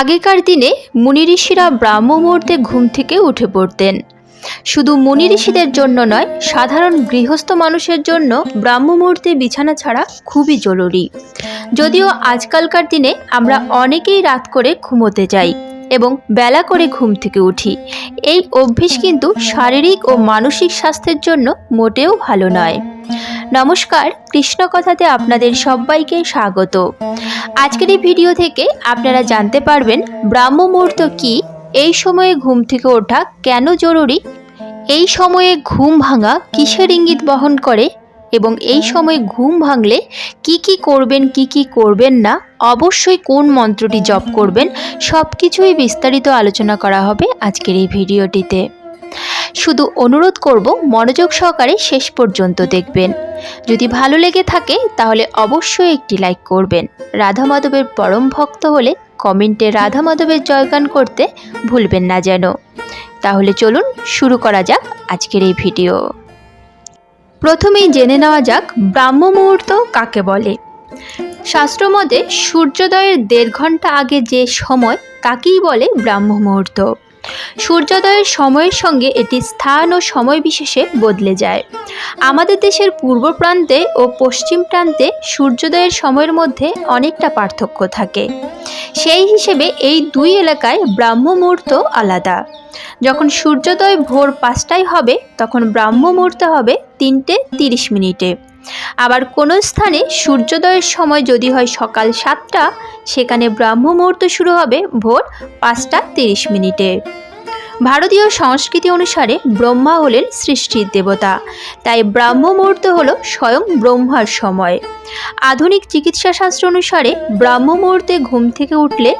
আগেকার দিনে মুনি ঋষিরা ব্রাহ্ম মুহূর্তে ঘুম থেকে উঠে পড়তেন। শুধু মুনি ঋষিদের জন্য নয়, সাধারণ গৃহস্থ মানুষের জন্য ব্রাহ্ম মুহূর্তে বিছানা ছাড়া খুবই জরুরি। যদিও আজকালকার দিনে আমরা অনেকেই রাত করে ঘুমোতে যাই এবং বেলা করে ঘুম থেকে উঠি। এই অভ্যেস কিন্তু শারীরিক ও মানসিক স্বাস্থ্যের জন্য মোটেও ভালো নয়। নমস্কার, কৃষ্ণ কথাতে আপনাদের সবাইকে স্বাগত। আজকের এই ভিডিও থেকে আপনারা জানতে পারবেন ব্রাহ্ম মুহূর্ত কি, এই সময়ে ঘুম থেকে ওঠা কেন জরুরি, এই সময়ে ঘুম ভাঙা কিসের ইঙ্গিত বহন করে এবং এই সময়ে ঘুম ভাঙলে কি করবেন কি করবেন না, অবশ্যই কোন মন্ত্রটি জপ করবেন, সব কিছুই বিস্তারিত আলোচনা করা হবে আজকের এই ভিডিওটিতে। শুধু অনুরোধ করব মনোযোগ সহকারে শেষ পর্যন্ত দেখবেন। যদি ভালো লেগে থাকে তাহলে অবশ্যই একটি লাইক করবেন। রাধা মাধবের পরম ভক্ত হলে কমেন্টে রাধা মাধবের জয়গান করতে ভুলবেন না যেন। তাহলে চলুন শুরু করা যাক আজকের এই ভিডিও। প্রথমেই জেনে নেওয়া যাক ব্রাহ্ম মুহূর্ত কাকে বলে। শাস্ত্রমতে সূর্যোদয়ের 1.5 ঘন্টা আগে যে সময় তাকেই বলে ব্রাহ্ম মুহূর্ত। সূর্যোদয়ের সময়ের সঙ্গে এটি স্থান ও সময় বিশেষে বদলে যায়। আমাদের দেশের পূর্ব প্রান্তে ও পশ্চিম প্রান্তে সূর্যোদয়ের সময়ের মধ্যে অনেকটা পার্থক্য থাকে। সেই হিসেবে এই দুই এলাকায় ব্রাহ্ম মুহূর্ত আলাদা। যখন সূর্যোদয় ভোর 5টায় হবে তখন ব্রাহ্ম মুহূর্ত হবে 3:30 মিনিটে। আবার কোনো স্থানে সূর্যোদয়ের সময় যদি হয় সকাল 7টা, সেখানে ব্রাহ্ম মুহূর্ত শুরু হবে ভোর 5:30 মিনিটে। ভারতীয় সংস্কৃতি অনুসারে ব্রহ্মা হলেন সৃষ্টির দেবতা, তাই ব্রাহ্ম মুহূর্ত হলো স্বয়ং ব্রহ্মার সময়। আধুনিক চিকিৎসাশাস্ত্র অনুসারে ব্রাহ্ম মুহূর্তে ঘুম থেকে উঠলে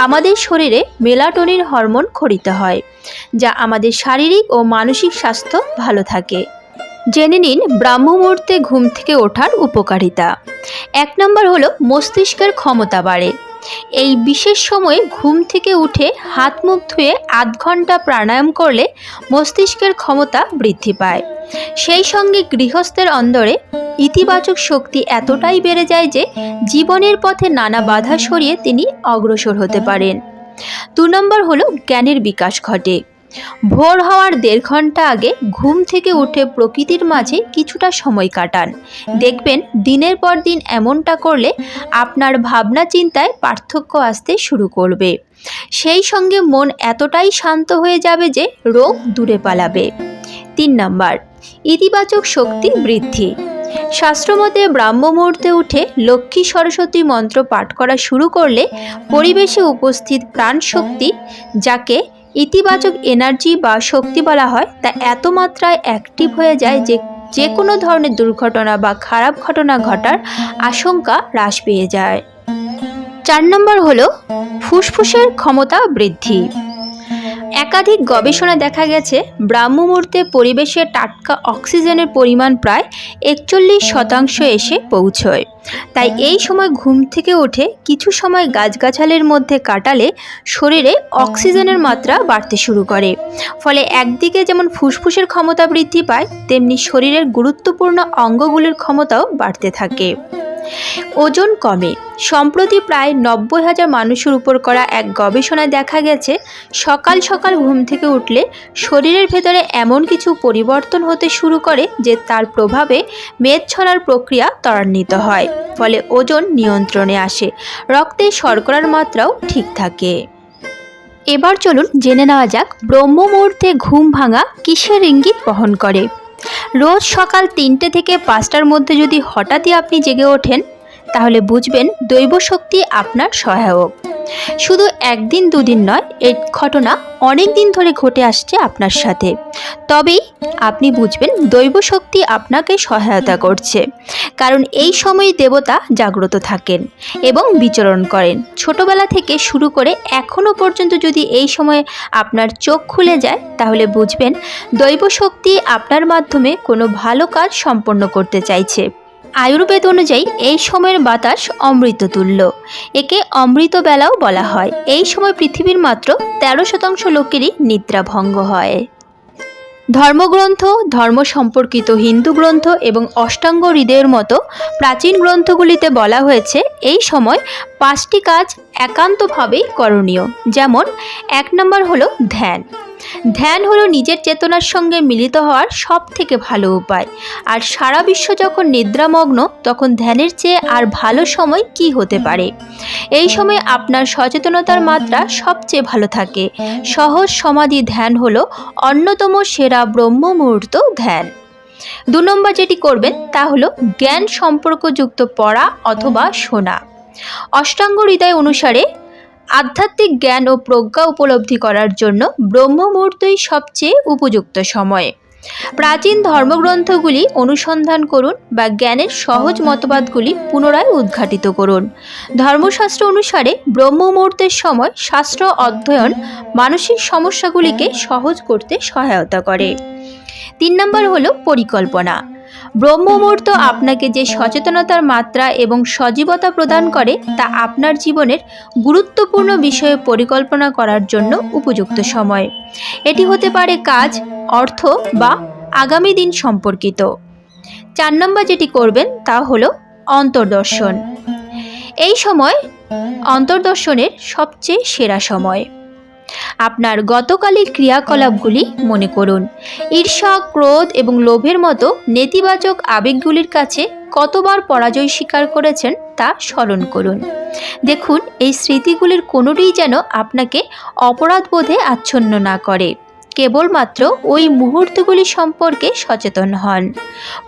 আমাদের শরীরে মেলাটোনিন হরমোন ক্ষরিত হয়, যা আমাদের শারীরিক ও মানসিক স্বাস্থ্য ভালো থাকে। জেনে নিন ব্রাহ্ম মুহূর্তে ঘুম থেকে ওঠার উপকারিতা। 1 নম্বর হলো মস্তিষ্কের ক্ষমতা বাড়ে। এই বিশেষ সময়ে ঘুম থেকে উঠে হাত মুখ ধুয়ে আধ ঘন্টা প্রাণায়াম করলে মস্তিষ্কের ক্ষমতা বৃদ্ধি পায়। সেই সঙ্গে গৃহস্থের অন্দরে ইতিবাচক শক্তি এতটাই বেড়ে যায় যে জীবনের পথে নানা বাধা সরিয়ে তিনি অগ্রসর হতে পারেন। 2 নম্বর হলো জ্ঞানের বিকাশ ঘটে। ভোর হওয়ার 1.5 ঘন্টা আগে ঘুম থেকে উঠে প্রকৃতির মাঝে কিছুটা সময় কাটান। দেখবেন দিনের পর দিন এমনটা করলে আপনার ভাবনা চিন্তায় পার্থক্য আসতে শুরু করবে। সেই সঙ্গে মন এতটাই শান্ত হয়ে যাবে যে রোগ দূরে পালাবে। 3 নম্বর ইতিবাচক শক্তি বৃদ্ধি। শাস্ত্রমতে ব্রাহ্ম মুহূর্তে উঠে লক্ষ্মী সরস্বতী মন্ত্র পাঠ করা শুরু করলে পরিবেশে উপস্থিত প্রাণ শক্তি, যাকে ইতিবাচক এনার্জি বা শক্তি বলা হয়, তা এত মাত্রায় অ্যাক্টিভ হয়ে যায় যে কোনো ধরনের দুর্ঘটনা বা খারাপ ঘটনা ঘটার আশঙ্কা হ্রাস পেয়ে যায়। 4 নম্বর হলো ফুসফুসের ক্ষমতা বৃদ্ধি। একাধিক গবেষণা দেখা গেছে ব্রাহ্ম মুহূর্তে পরিবেশে টাটকা অক্সিজেনের পরিমাণ প্রায় 41% এসে পৌঁছয়। তাই এই সময় ঘুম থেকে উঠে কিছু সময় গাছগাছালির মধ্যে কাটালে শরীরে অক্সিজেনের মাত্রা বাড়তে শুরু করে। ফলে একদিকে যেমন ফুসফুসের ক্ষমতা বৃদ্ধি পায়, তেমনি শরীরের গুরুত্বপূর্ণ অঙ্গগুলির ক্ষমতাও বাড়তে থাকে। ওজন কমে। সম্প্রতি প্রায় 90,000 মানুষের উপর করা এক গবেষণায় দেখা গেছে সকাল সকাল ঘুম থেকে উঠলে শরীরের ভেতরে এমন কিছু পরিবর্তন হতে শুরু করে যে তার প্রভাবে মেদ ঝরার প্রক্রিয়া ত্বরান্বিত হয়, ফলে ওজন নিয়ন্ত্রণে আসে, রক্তে শর্করার মাত্রাও ঠিক থাকে। এবার চলুন জেনে নেওয়া যাক ব্রহ্ম মুহূর্তে ঘুম ভাঙা কিসের ইঙ্গিত বহন করে। রোজ সকাল 3টে থেকে 5টার মধ্যে যদি হঠাৎই আপনি জেগে ওঠেন, তাহলে বুঝবেন দৈব শক্তি আপনার সহায়ক। শুধু 1 দিন 2 দিন নয়, এই ঘটনা অনেক দিন ধরে ঘটে আসছে আপনার সাথে। তবেই আপনি বুঝবেন দৈব শক্তি আপনাকে সহায়তা করছে, কারণ এই সময়ে দেবতা জাগ্রত থাকেন এবং বিচরণ করেন। ছোটবেলা থেকে শুরু করে এখনও পর্যন্ত যদি এই সময়ে আপনার চোখ খুলে যায়, তাহলে বুঝবেন দৈব শক্তি আপনার মাধ্যমে কোনো ভালো কাজ সম্পন্ন করতে চাইছে। আয়ুর্বেদ অনুযায়ী এই সময়ের বাতাস অমৃততুল্য। একে অমৃত বেলাও বলা হয়। এই সময় পৃথিবীর মাত্র 13% লোকেরই নিদ্রাভঙ্গ হয়। ধর্মগ্রন্থ, ধর্ম সম্পর্কিত হিন্দু গ্রন্থ এবং অষ্টাঙ্গ হৃদয়ের মতো প্রাচীন গ্রন্থগুলিতে বলা হয়েছে এই সময় 5টি কাজ একান্তভাবেই করণীয়। যেমন 1 নম্বর হলো ধ্যান। ধ্যান হলো নিজের চেতনার সঙ্গে মিলিত হওয়ার সব থেকে ভালো উপায়। আর সারা বিশ্ব যখন নিদ্রামগ্ন, তখন ধ্যানের চেয়ে আর ভালো সময় কি হতে পারে। এই সময় আপনার সচেতনতার মাত্রা সবচেয়ে ভালো থাকে। সহজ সমাধি ধ্যান হলো অন্যতম সেরা ব্রহ্ম মুহূর্ত ধ্যান। 2 নম্বর যেটি করবেন তা হলো জ্ঞান সম্পর্কযুক্ত পড়া অথবা শোনা। অষ্টাঙ্গ হৃদয় অনুসারে আধ্যাত্মিক জ্ঞান ও প্রজ্ঞা উপলব্ধি করার জন্য ব্রহ্ম মুহূর্তই সবচেয়ে উপযুক্ত সময়। প্রাচীন ধর্মগ্রন্থগুলি অনুসন্ধান করুন বা জ্ঞানের সহজ মতবাদগুলি পুনরায় উদ্ঘাটিত করুন। ধর্মশাস্ত্র অনুসারে ব্রহ্ম মুহূর্তের সময় শাস্ত্র অধ্যয়ন মানসিক সমস্যাগুলিকে সহজ করতে সহায়তা করে। 3 নম্বর হলো পরিকল্পনা। ব্রহ্ম মুহূর্ত আপনাকে যে সচেতনতার মাত্রা এবং সজীবতা প্রদান করে তা আপনার জীবনের গুরুত্বপূর্ণ বিষয়ে পরিকল্পনা করার জন্য উপযুক্ত সময়। এটি হতে পারে কাজ, অর্থ বা আগামী দিন সম্পর্কিত। 4 নম্বর যেটি করবেন তা হলো অন্তর্দর্শন। এই সময় অন্তর্দর্শনের সবচেয়ে সেরা সময়। আপনার গতকালের ক্রিয়াকলাপগুলি মনে করুন। ঈর্ষা, ক্রোধ এবং লোভের মতো নেতিবাচক আবেগগুলির কাছে কতবার পরাজয় স্বীকার করেছেন তা স্মরণ করুন। দেখুন এই স্মৃতিগুলির কোনোটিই যেন আপনাকে অপরাধবোধে আচ্ছন্ন না করে। কেবলমাত্র ওই মুহূর্তগুলি সম্পর্কে সচেতন হন।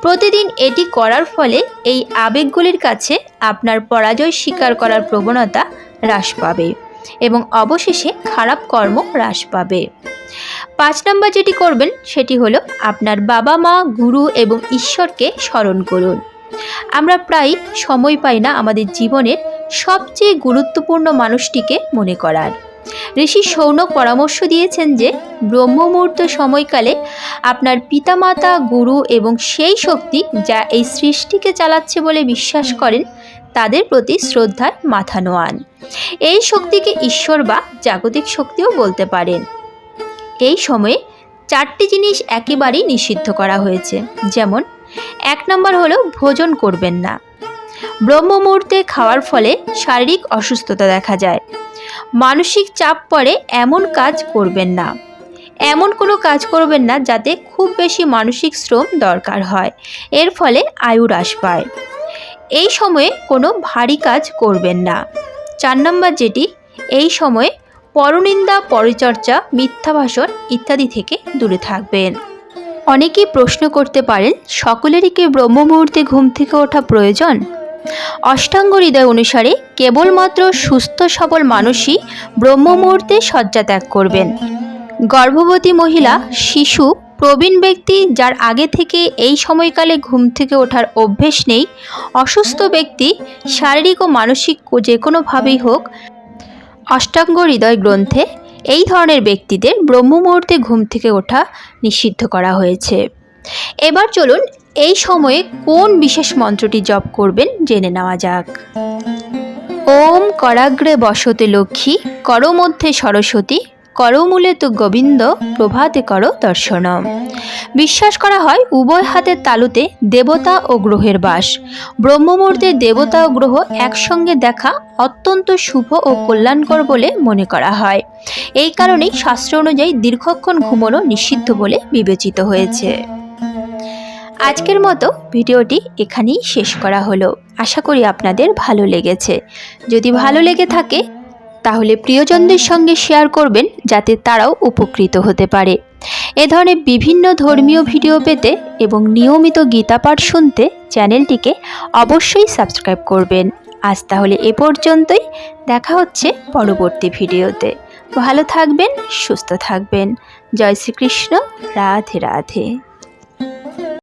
প্রতিদিন এটি করার ফলে এই আবেগগুলির কাছে আপনার পরাজয় স্বীকার করার প্রবণতা হ্রাস পাবে এবং অবশেষে খারাপ কর্ম হ্রাস পাবে। 5 নম্বর যেটি করবেন সেটি হলো আপনার বাবা মা, গুরু এবং ঈশ্বরকে স্মরণ করুন। আমরা প্রায় সময় পাই না আমাদের জীবনের সবচেয়ে গুরুত্বপূর্ণ মানুষটিকে মনে করার। ঋষি শৌনক পরামর্শ দিয়েছেন যে ব্রহ্ম মুহূর্ত সময়কালে আপনার পিতামাতা, গুরু এবং সেই শক্তি যা এই সৃষ্টিকে চালাচ্ছে বলে বিশ্বাস করেন তাদের প্রতি শ্রদ্ধায় মাথা নোয়ান। এই শক্তিকে ঈশ্বর বা জাগতিক শক্তিও বলতে পারেন। এই সময়ে 4টি জিনিস একেবারেই নিষিদ্ধ করা হয়েছে। যেমন 1 নম্বর হলো ভোজন করবেন না। ব্রহ্ম মুহূর্তে খাওয়ার ফলে শারীরিক অসুস্থতা দেখা যায়। মানসিক চাপ পড়ে এমন কাজ করবেন না। এমন কোনো কাজ করবেন না যাতে খুব বেশি মানসিক শ্রম দরকার হয়, এর ফলে আয়ু হ্রাস পায়। এই সময়ে কোনো ভারী কাজ করবেন না। 4 নম্বর যেটি, এই সময়ে পরনিন্দা, পরিচর্চা, মিথ্যা ভাষণ ইত্যাদি থেকে দূরে থাকবেন। অনেকেই প্রশ্ন করতে পারেন, সকলেরই কি ব্রহ্ম মুহূর্তে ঘুম থেকে ওঠা প্রয়োজন? অষ্টাঙ্গ হৃদয় অনুসারে কেবলমাত্র সুস্থ সবল মানুষই ব্রহ্ম মুহূর্তে শয্যা ত্যাগ করবেন। গর্ভবতী মহিলা, শিশু, প্রবীণ ব্যক্তি যার আগে থেকে এই সময়কালে ঘুম থেকে ওঠার অভ্যেস নেই, অসুস্থ ব্যক্তি, শারীরিক ও মানসিক যে কোনোভাবেই হোক, অষ্টাঙ্গ হৃদয় গ্রন্থে এই ধরনের ব্যক্তিদের ব্রহ্ম মুহূর্তে ঘুম থেকে ওঠা নিষিদ্ধ করা হয়েছে। এবার চলুন এই সময়ে কোন বিশেষ মন্ত্রটি জপ করবেন জেনে নেওয়া যাক। ওম করাগ্রে বসতে লক্ষ্মী, করমধ্যে সরস্বতী, করমূলে তো গোবিন্দ, প্রভাতে কর দর্শনম। বিশ্বাস করা হয় উভয় হাতের তালুতে দেবতা ও গ্রহের বাস। ব্রহ্ম মুহূর্তে দেবতা ও গ্রহ একসঙ্গে দেখা অত্যন্ত শুভ ও কল্যাণকর বলে মনে করা হয়। এই কারণেই শাস্ত্র অনুযায়ী দীর্ঘক্ষণ ঘুমানো নিষিদ্ধ বলে বিবেচিত হয়েছে। আজকের মতো ভিডিওটি এখানেই শেষ করা হলো। আশা করি আপনাদের ভালো লেগেছে। যদি ভালো লেগে থাকে তাহলে প্রিয়জনদের সঙ্গে শেয়ার করবেন যাতে তারাও উপকৃত হতে পারে। এ ধরনের বিভিন্ন ধর্মীয় ভিডিও পেতে এবং নিয়মিত গীতা পাঠ শুনতে চ্যানেলটিকে অবশ্যই সাবস্ক্রাইব করবেন। আজ তাহলে এ পর্যন্তই, দেখা হচ্ছে পরবর্তী ভিডিওতে। ভালো থাকবেন, সুস্থ থাকবেন। জয় শ্রীকৃষ্ণ। রাধে রাধে।